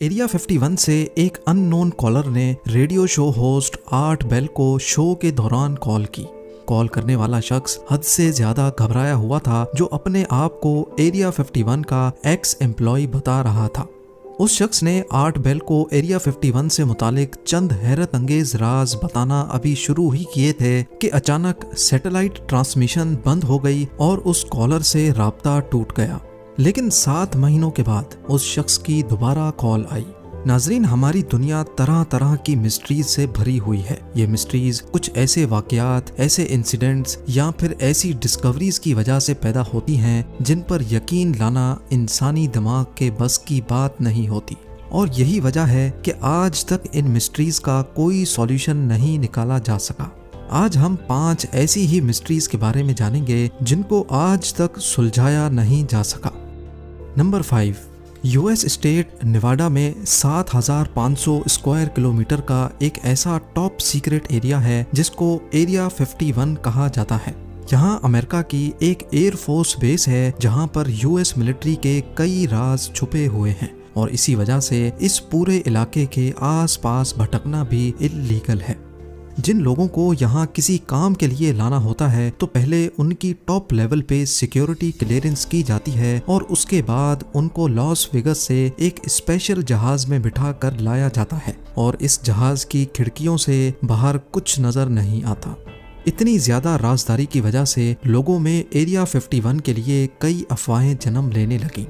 Area 51 से एक unknown caller ने radio show host Art Bell को शो के दौरान कॉल की। कॉल करने वाला शख्स हद से ज्यादा घबराया हुआ था, जो अपने आप को एरिया 51 का एक्स एम्प्लॉय बता रहा था। उस शख्स ने आर्ट बेल को एरिया 51 से मुतालिक चंद हैरत अंगेज राज बताना अभी शुरू ही किए थे कि अचानक सैटेलाइट ट्रांसमिशन बंद हो गई और उस कॉलर से राब्ता टूट गया। लेकिन 7 महीनों के बाद उस शख्स की दोबारा कॉल आई। नाजरीन, हमारी दुनिया तरह तरह की मिस्ट्रीज से भरी हुई है। ये मिस्ट्रीज कुछ ऐसे वाकयात, ऐसे इंसिडेंट्स या फिर ऐसी डिस्कवरीज की वजह से पैदा होती हैं जिन पर यकीन लाना इंसानी दिमाग के बस की बात नहीं होती। और यही वजह है कि आज तक इन मिस्ट्रीज का कोई सॉल्यूशन नहीं निकाला जा सका। आज हम 5 ऐसी ही मिस्ट्रीज के बारे में जानेंगे जिनको आज तक सुलझाया नहीं जा सका। नंबर 5, यूएस स्टेट नेवाडा में 7,500 स्क्वायर किलोमीटर का एक ऐसा टॉप सीक्रेट एरिया है जिसको एरिया 51 कहा जाता है। यहाँ अमेरिका की एक एयरफोर्स बेस है जहाँ पर यूएस मिलिट्री के कई राज छुपे हुए हैं और इसी वजह से इस पूरे इलाके के आसपास भटकना भी इल्लीगल है। जिन लोगों को यहाँ किसी काम के लिए लाना होता है तो पहले उनकी टॉप लेवल पे सिक्योरिटी क्लियरेंस की जाती है और उसके बाद उनको लॉस वेगस से एक स्पेशल जहाज में बिठा कर लाया जाता है और इस जहाज की खिड़कियों से बाहर कुछ नजर नहीं आता। इतनी ज्यादा राजदारी की वजह से लोगों में एरिया 51 के लिए कई अफवाहें जन्म लेने लगी।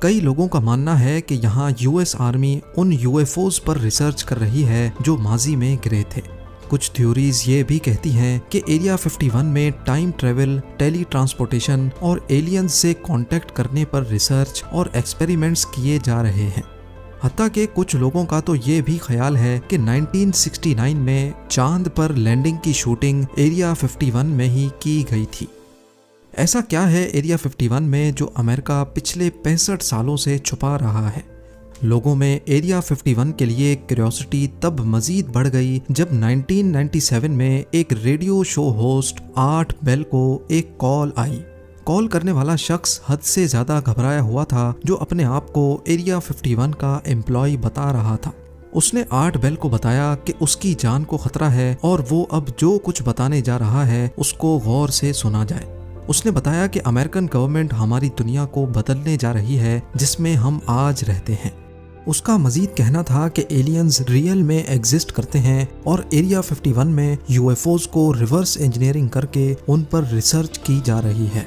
कई लोगों का मानना है कि यहाँ यूएस आर्मी उन यूएफओज पर रिसर्च कर रही है जो माजी में गिरे थे। कुछ थ्योरीज ये भी कहती हैं कि एरिया 51 में टाइम ट्रेवल, टेली ट्रांसपोर्टेशन और एलियंस से कांटेक्ट करने पर रिसर्च और एक्सपेरिमेंट्स किए जा रहे हैं। हत्ता कि कुछ लोगों का तो ये भी ख्याल है कि 1969 में चांद पर लैंडिंग की शूटिंग एरिया 51 में ही की गई थी। ऐसा क्या है एरिया 51 में जो अमेरिका पिछले 65 सालों से छुपा रहा है? लोगों में एरिया 51 के लिए क्यूरियोसिटी तब मजीद बढ़ गई जब 1997 में एक radio show host Art Bell को एक कॉल आई। कॉल करने वाला शख्स हद से ज्यादा घबराया हुआ था, जो अपने आप को एरिया 51 का एम्प्लॉय बता रहा था। उसने आर्ट बेल को बताया कि उसकी जान को खतरा है और वो अब जो कुछ बताने जा रहा है उसको गौर से सुना जाए। उसने बताया कि अमेरिकन गवर्नमेंट हमारी दुनिया को बदलने जा रही है जिसमें हम आज रहते हैं। उसका मजीद कहना था कि एलियंस रियल में एग्जिस्ट करते हैं और एरिया 51 में यूएफओज को रिवर्स इंजीनियरिंग करके उन पर रिसर्च की जा रही है।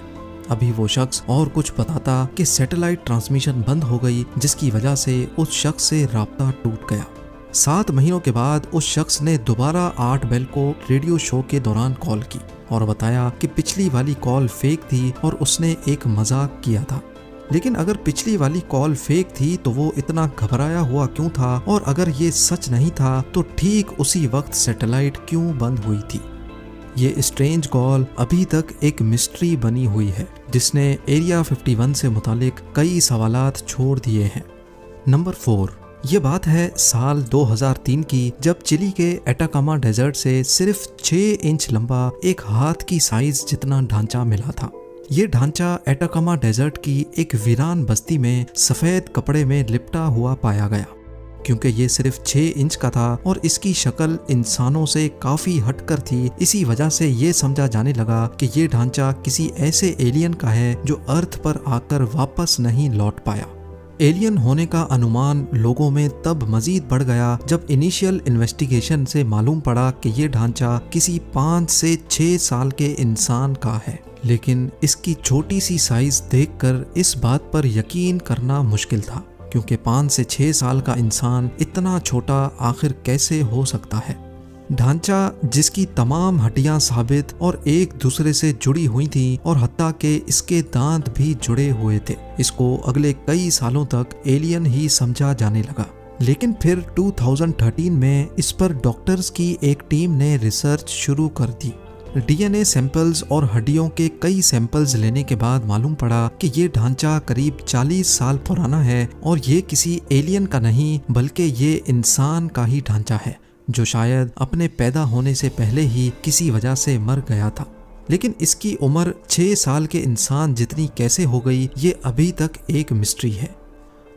अभी वो शख्स और कुछ बताता कि सैटेलाइट ट्रांसमिशन बंद हो गई, जिसकी वजह से उस शख्स से राब्ता टूट गया। 7 महीनों के बाद उस शख्स ने दोबारा आर्ट बेल को रेडियो शो के दौरान कॉल की और बताया कि पिछली वाली कॉल फेक थी और उसने एक मजाक किया था। लेकिन अगर पिछली वाली कॉल फेक थी तो वो इतना घबराया हुआ क्यों था, और अगर ये सच नहीं था तो ठीक उसी वक्त सैटेलाइट क्यों बंद हुई थी? ये स्ट्रेंज कॉल अभी तक एक मिस्ट्री बनी हुई है जिसने एरिया 51 से मुतालिक कई सवालात छोड़ दिए हैं। नंबर 4, ये बात है साल 2003 की, जब चिली के एटाकामा डेजर्ट से सिर्फ 6 इंच लंबा एक हाथ की साइज जितना ढांचा मिला था। ये ढांचा एटाकामा डेजर्ट की एक वीरान बस्ती में सफेद कपड़े में लिपटा हुआ पाया गया। क्योंकि ये सिर्फ 6 इंच का था और इसकी शक्ल इंसानों से काफी हटकर थी, इसी वजह से ये समझा जाने लगा कि ये ढांचा किसी ऐसे एलियन का है जो अर्थ पर आकर वापस नहीं लौट पाया। एलियन होने का अनुमान लोगों में तब मजीद बढ़ गया जब इनिशियल इन्वेस्टिगेशन से मालूम पड़ा कि ये ढांचा किसी 5 से 6 साल के इंसान का है। लेकिन इसकी छोटी सी साइज देखकर इस बात पर यकीन करना मुश्किल था, क्योंकि 5 से 6 साल का इंसान इतना छोटा आखिर कैसे हो सकता है। ढांचा जिसकी तमाम हड्डियां साबित और एक दूसरे से जुड़ी हुई थी और हत्ता के इसके दांत भी जुड़े हुए थे, इसको अगले कई सालों तक एलियन ही समझा जाने लगा। लेकिन फिर 2013 में इस पर डॉक्टर्स की एक टीम ने रिसर्च शुरू कर दी। डीएनए सैंपल्स और हड्डियों के कई सैंपल्स लेने के बाद मालूम पड़ा कि ये ढांचा करीब 40 साल पुराना है और ये किसी एलियन का नहीं बल्कि ये इंसान का ही ढांचा है, जो शायद अपने पैदा होने से पहले ही किसी वजह से मर गया था। लेकिन इसकी उम्र 6 साल के इंसान जितनी कैसे हो गई, ये अभी तक एक मिस्ट्री है।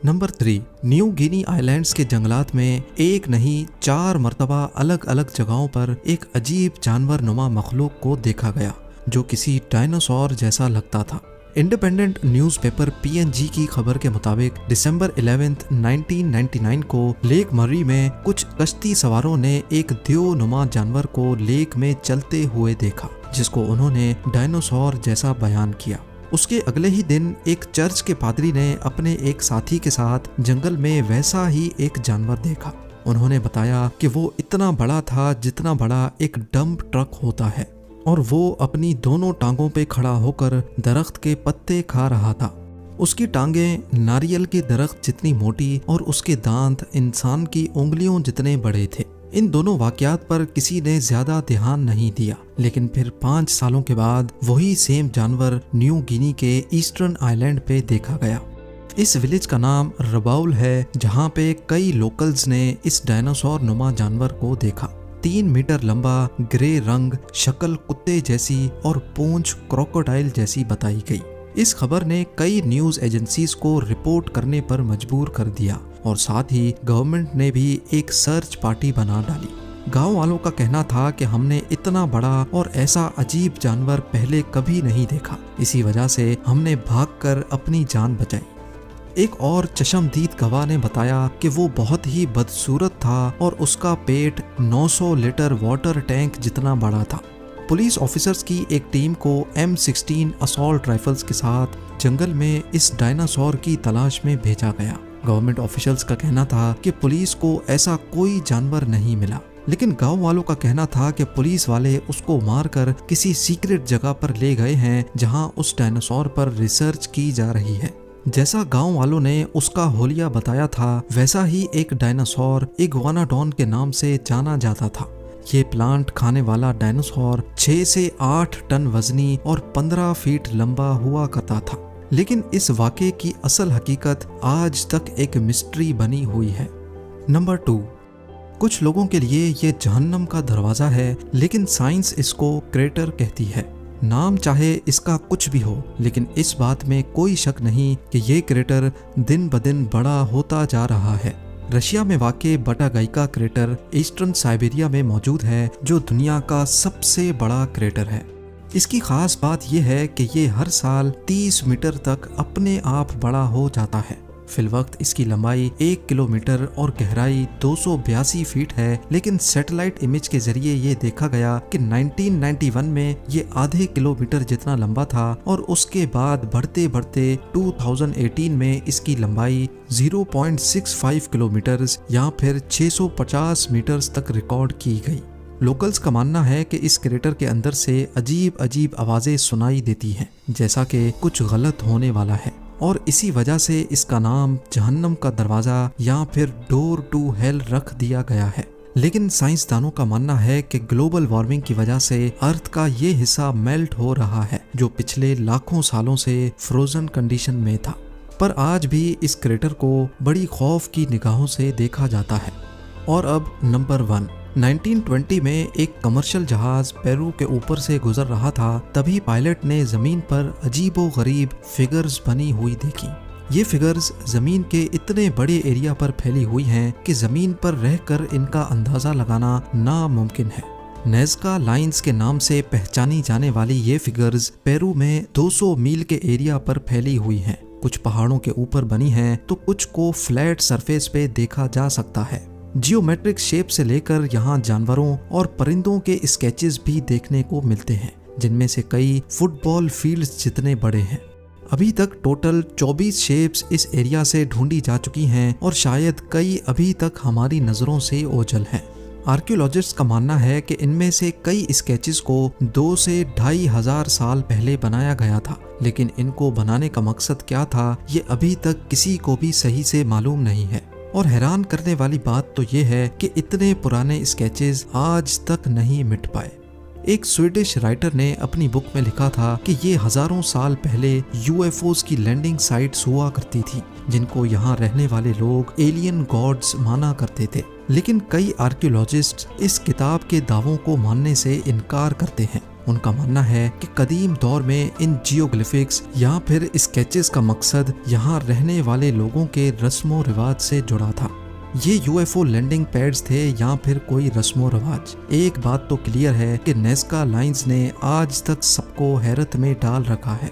नंबर 3, न्यू गिनी आइलैंड्स के जंगलात में एक नहीं 4 मर्तबा अलग अलग जगहों पर एक अजीब जानवर नुमा मखलूक को देखा गया जो किसी डायनासोर जैसा लगता था। इंडिपेंडेंट न्यूज़पेपर PNG की खबर के मुताबिक दिसंबर 11, 1999 को लेक मर्री में कुछ कश्ती सवारों ने एक देव नुमा जानवर को लेक में चलते हुए देखा जिसको उन्होंने डायनासोर जैसा बयान किया। उसके अगले ही दिन एक चर्च के पादरी ने अपने एक साथी के साथ जंगल में वैसा ही एक जानवर देखा। उन्होंने बताया कि वो इतना बड़ा था जितना बड़ा एक डंप ट्रक होता है और वो अपनी दोनों टांगों पे खड़ा होकर दरख्त के पत्ते खा रहा था। उसकी टांगें नारियल के दरख्त जितनी मोटी और उसके दांत इंसान की उंगलियों जितने बड़े थे। इन दोनों वाकयात पर किसी ने ज्यादा ध्यान नहीं दिया, लेकिन फिर 5 सालों के बाद वही सेम जानवर न्यू गिनी के ईस्टर्न आइलैंड पे देखा गया। इस विलेज का नाम रबाउल है जहाँ पे कई लोकल्स ने इस डायनासोर नुमा जानवर को देखा। 3 मीटर लंबा, ग्रे रंग, शक्ल कुत्ते जैसी और पूंछ क्रोकोडाइल जैसी बताई गई। इस खबर ने कई न्यूज एजेंसीज को रिपोर्ट करने पर मजबूर कर दिया और साथ ही गवर्नमेंट ने भी एक सर्च पार्टी बना डाली। गांव वालों का कहना था कि हमने इतना बड़ा और ऐसा अजीब जानवर पहले कभी नहीं देखा, इसी वजह से हमने भागकर अपनी जान बचाई। एक और चश्मदीद गवाह ने बताया कि वो बहुत ही बदसूरत था और उसका पेट 900 लीटर वाटर टैंक जितना बड़ा था। पुलिस ऑफिसर्स की एक टीम को M16 असॉल्ट राइफल्स के साथ जंगल में इस डायनासोर की तलाश में भेजा गया। गवर्नमेंट ऑफिशियल्स का कहना था कि पुलिस को ऐसा कोई जानवर नहीं मिला, लेकिन गांव वालों का कहना था कि पुलिस वाले उसको मारकर किसी सीक्रेट जगह पर ले गए हैं जहां उस डायनासोर पर रिसर्च की जा रही है। जैसा गांव वालों ने उसका होलिया बताया था, वैसा ही एक डायनासोर इग्वानाडॉन के नाम से जाना जाता था। ये प्लांट खाने वाला डायनासोर 6 से 8 टन वजनी और 15 फीट लंबा हुआ करता था, लेकिन इस वाक़े की असल हकीकत आज तक एक मिस्ट्री बनी हुई है। नंबर 2, कुछ लोगों के लिए ये जहन्नम का दरवाज़ा है, लेकिन साइंस इसको क्रेटर कहती है। नाम चाहे इसका कुछ भी हो, लेकिन इस बात में कोई शक नहीं कि ये क्रेटर दिन ब दिन बड़ा होता जा रहा है। रशिया में वाक़े बटागाइका क्रेटर ईस्टर्न साइबेरिया में मौजूद है, जो दुनिया का सबसे बड़ा क्रेटर है। इसकी खास बात यह है कि ये हर साल 30 मीटर तक अपने आप बड़ा हो जाता है। फिलवक्त इसकी लंबाई 1 किलोमीटर और गहराई 282 फीट है, लेकिन सैटेलाइट इमेज के जरिए ये देखा गया कि 1991 में ये आधे किलोमीटर जितना लंबा था और उसके बाद बढ़ते बढ़ते 2018 में इसकी लंबाई 0.65 किलोमीटर या फिर 650 मीटर्स तक रिकॉर्ड की गई। लोकल्स का मानना है कि इस क्रेटर के अंदर से अजीब अजीब आवाजें सुनाई देती हैं, जैसा कि कुछ गलत होने वाला है, और इसी वजह से इसका नाम जहन्नम का दरवाज़ा या फिर डोर टू हेल रख दिया गया है। लेकिन साइंसदानों का मानना है कि ग्लोबल वार्मिंग की वजह से अर्थ का ये हिस्सा मेल्ट हो रहा है, जो पिछले लाखों सालों से फ्रोजन कंडीशन में था। पर आज भी इस क्रेटर को बड़ी खौफ की निगाहों से देखा जाता है। और अब नंबर 1, 1920 में एक कमर्शियल जहाज पेरू के ऊपर से गुजर रहा था, तभी पायलट ने जमीन पर अजीबो गरीब फिगर्स बनी हुई देखी। ये फिगर्स जमीन के इतने बड़े एरिया पर फैली हुई हैं कि जमीन पर रहकर इनका अंदाजा लगाना नामुमकिन है। नेज़का लाइंस के नाम से पहचानी जाने वाली ये फिगर्स पेरू में 200 मील के एरिया पर फैली हुई हैं। कुछ पहाड़ों के ऊपर बनी हैं तो कुछ को फ्लैट सरफेस पे देखा जा सकता है। जियोमेट्रिक शेप से लेकर यहाँ जानवरों और परिंदों के स्केचेस भी देखने को मिलते हैं, जिनमें से कई फुटबॉल फील्ड्स जितने बड़े हैं। अभी तक टोटल 24 शेप्स इस एरिया से ढूंढी जा चुकी हैं और शायद कई अभी तक हमारी नज़रों से ओझल हैं। आर्कियोलॉजिस्ट्स का मानना है कि इनमें से कई स्केचेस को 2 से 2,500 साल पहले बनाया गया था, लेकिन इनको बनाने का मकसद क्या था ये अभी तक किसी को भी सही से मालूम नहीं है। और हैरान करने वाली बात तो ये है कि इतने पुराने स्केचेस आज तक नहीं मिट पाए। एक स्वीडिश राइटर ने अपनी बुक में लिखा था कि ये हजारों साल पहले यूएफओस की लैंडिंग साइट्स हुआ करती थी, जिनको यहाँ रहने वाले लोग एलियन गॉड्स माना करते थे। लेकिन कई आर्कियोलॉजिस्ट इस किताब के दावों को मानने से इनकार करते हैं। उनका मानना है कि कदीम दौर में इन जियोग्लिफिक्स या फिर स्केचेस का मकसद यहाँ रहने वाले लोगों के रस्मो रिवाज से जुड़ा था। ये यूएफओ लैंडिंग पैड्स थे या फिर कोई रस्मो रिवाज। एक बात तो क्लियर है कि नेस्का लाइंस ने आज तक सबको हैरत में डाल रखा है।